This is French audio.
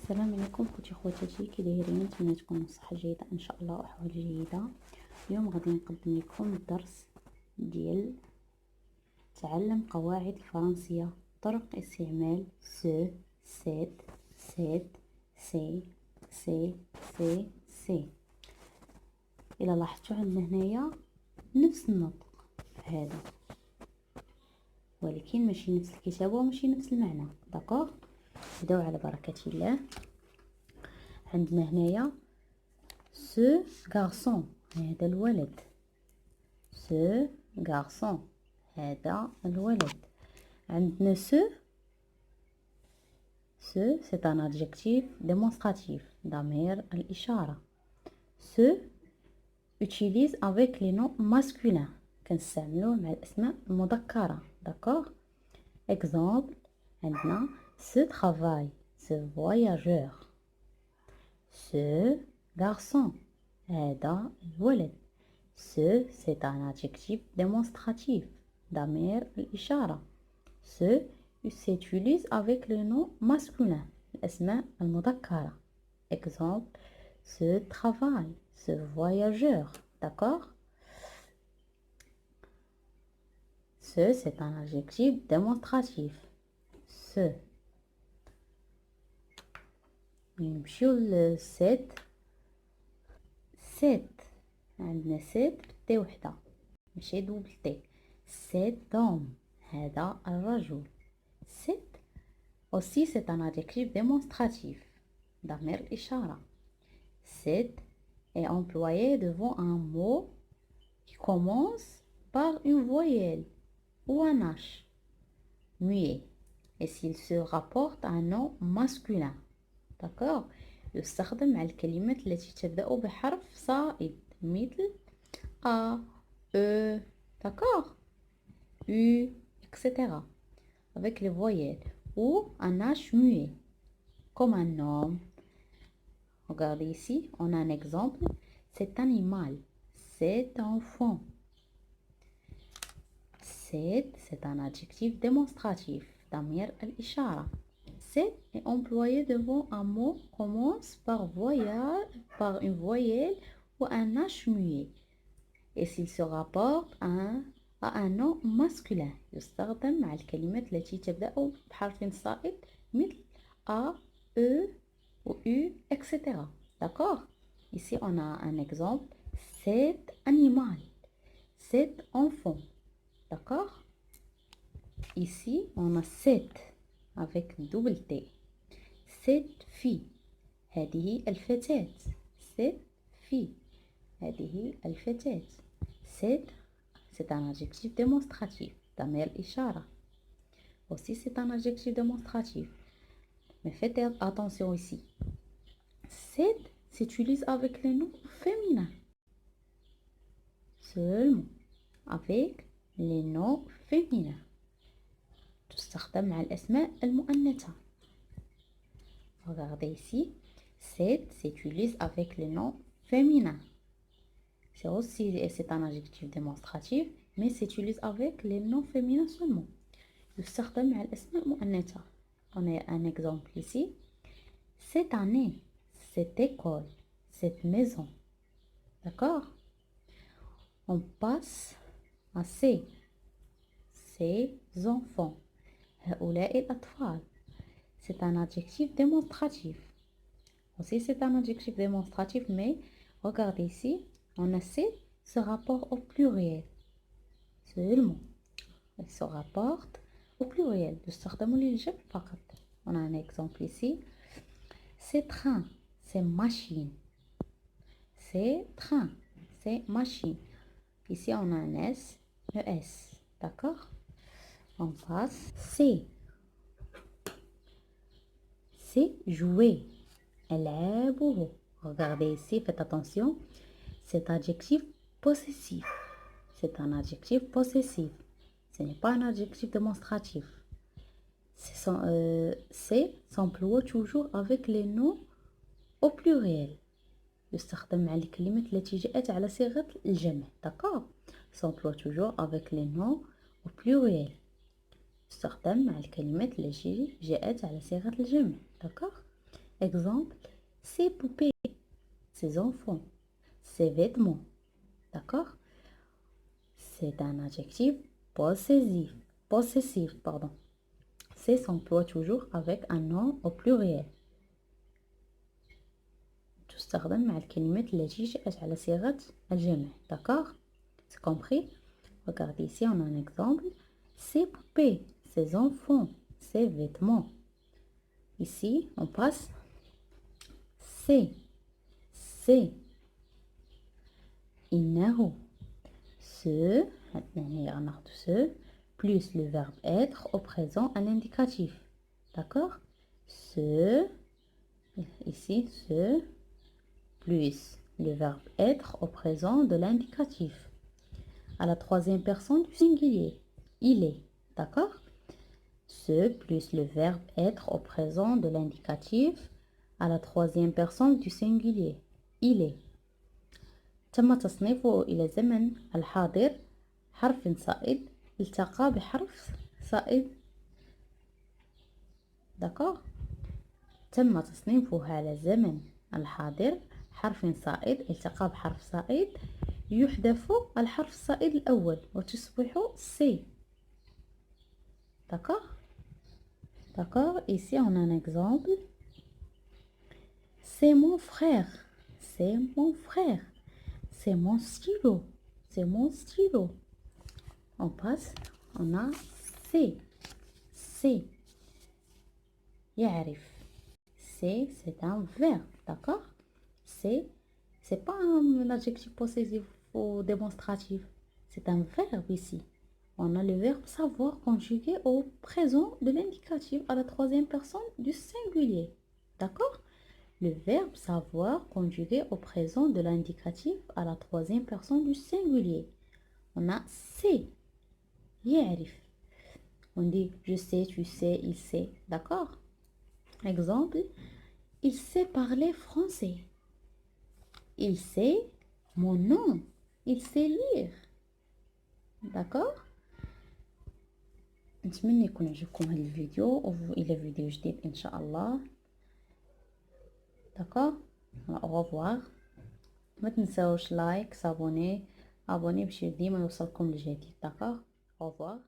السلام عليكم خوتي خواتاتي، كي دايرين؟ نتمنى تكونوا بصحه جيده ان شاء الله واحوال جيده. اليوم غادي نقدم لكم الدرس ديال تعلم قواعد الفرنسيه، طرق استعمال سو سيت سيت سي سي سي سي. الى لاحظتوا عندنا هنايا نفس النطق في هذا، ولكن ماشي نفس الكتابه وماشي نفس المعنى. داكوغ، نبداو على بركه الله. عندنا هنايا سو غارسون، هذا الولد. سو غارسون، هذا الولد. عندنا سو سي ان ادجكتيف ديمونستراتيف، ضمير الاشاره. سو utilise avec les noms masculins، كنستعملوه مع الاسماء المذكره. داكوغ. اكزامبل، عندنا ce travail، ce voyageur. ce garçon، هذا الولد. ce c'est un adjectif démonstratif، ضمير الإشارة. ce s'utilise avec le nom masculin، الأسماء المذكرة. exemple، ce travail، ce voyageur. d'accord. ce c'est un adjectif démonstratif. ce. نمشيو ل سيت. سيت، عندنا سيت تي وحده ماشي دوبل تي. سيت دوم، هذا الرجل. سيت aussi c'est un adjectif démonstratif، ضمير الإشارة. سيت est employé devant un mot qui commence par une voyelle ou un H muet et s'il se rapporte à un nom masculin. d'accord. يستخدم مع الكلمات التي تبدأ بحرف صائد مثل A, E, d'accord, U, etc. avec les voyelles ou un H muet comme un nom. Regardez ici, on a un exemple. Cet animal, cet enfant. C'est un adjectif démonstratif, ضمير الإشارة. C'est est employé devant un mot commence par une voyelle ou un H muet et s'il se rapporte à un nom masculin. يستخدم مع الكلمات التي تبدأ بحرف صائد مثل A, E ou U, etc. d'accord. Ici on a un exemple. Cet animal, cet enfant. d'accord. Ici on a cet avec double T. cette fille، هذه الفتاة. cette fille، هذه الفتاة. c'est un adjectif démonstratif، ضمير الإشارة. aussi c'est un adjectif démonstratif. mais faites attention ici. cette s'utilise avec les noms féminins. seulement avec les noms féminins. تستخدم مع الأسماء المؤنثة. regardez ici. cette s'utilise avec les noms féminins. c'est un adjectif démonstratif mais s'utilise avec les noms féminins seulement. يستخدم مع الأسماء المؤنثة. on a un exemple ici. cette année، cette école، cette maison. d'accord. on passe à ces enfants، هؤلاء الأطفال. c'est un adjectif démonstratif. aussi c'est un adjectif démonstratif mais regardez ici, on a ce rapport au pluriel seulement. il se rapporte au pluriel. يستخدم للجمع فقط. on a un exemple ici. c'est train، c'est machine. c'est train، c'est machine. ici on a un S, ES. d'accord. on passe. c'est jouer، ألعابه. regardez ici, faites attention. c'est adjectif possessif. c'est un adjectif possessif. ce n'est pas un adjectif démonstratif. c'est s'emploie toujours avec les noms au pluriel. يستخدم مع الكلمات التي جاءت على صيغة الجمع. d'accord. s'emploie toujours avec les noms au pluriel. يستخدم مع الكلمات التي جاءت على صيغة الجمع. d'accord. Exemple, ses poupées, ses enfants, ses vêtements. D'accord? C'est un adjectif possessif. Possessif, pardon. C'est s'emploie toujours avec un nom au pluriel. تستخدم مع الكلمات التي جاءت على صيغة الجمع. D'accord? C'est compris? Regardez ici, on a un exemple. Ses poupées, ses enfants, ses vêtements. Ici, on passe c'est, إنه, ce, ce, plus le verbe être au présent à l'indicatif. D'accord? Ce, ici, ce, plus le verbe être au présent de l'indicatif. À la troisième personne du singulier. Il est. D'accord? Ce plus le verbe être au présent de l'indicatif à la troisième personne du singulier. Il est. تم تصنيفه إلى زمن الحاضر حرف صائد التقى بحرف صائد. D'accord? تم تصنيفه على زمن الحاضر حرف صائد التقى بحرف صائد يحذف الحرف الصائد الأول وتصبح سي. D'accord? D'accord? Ici, on a un exemple. C'est mon frère. C'est mon frère. C'est mon stylo. C'est mon stylo. On passe. On a c'est. C'est. يعرف. C'est un verbe. D'accord? C'est pas un adjectif possessif ou démonstratif. C'est un verbe ici. On a le verbe savoir conjugué au présent de l'indicatif à la troisième personne du singulier. D'accord? Le verbe savoir conjugué au présent de l'indicatif à la troisième personne du singulier. On a c'est. يعرف. On dit je sais, tu sais, il sait. D'accord? Exemple, il sait parler français. Il sait mon nom. Il sait lire. d'accord. نتمنى يكون عجبكم هذا الفيديو والى فيديو جديد ان شاء الله. d'accord. au revoir. ما تنساوش لايك، ابوني باش ديما يوصلكم الجديد. d'accord. au revoir.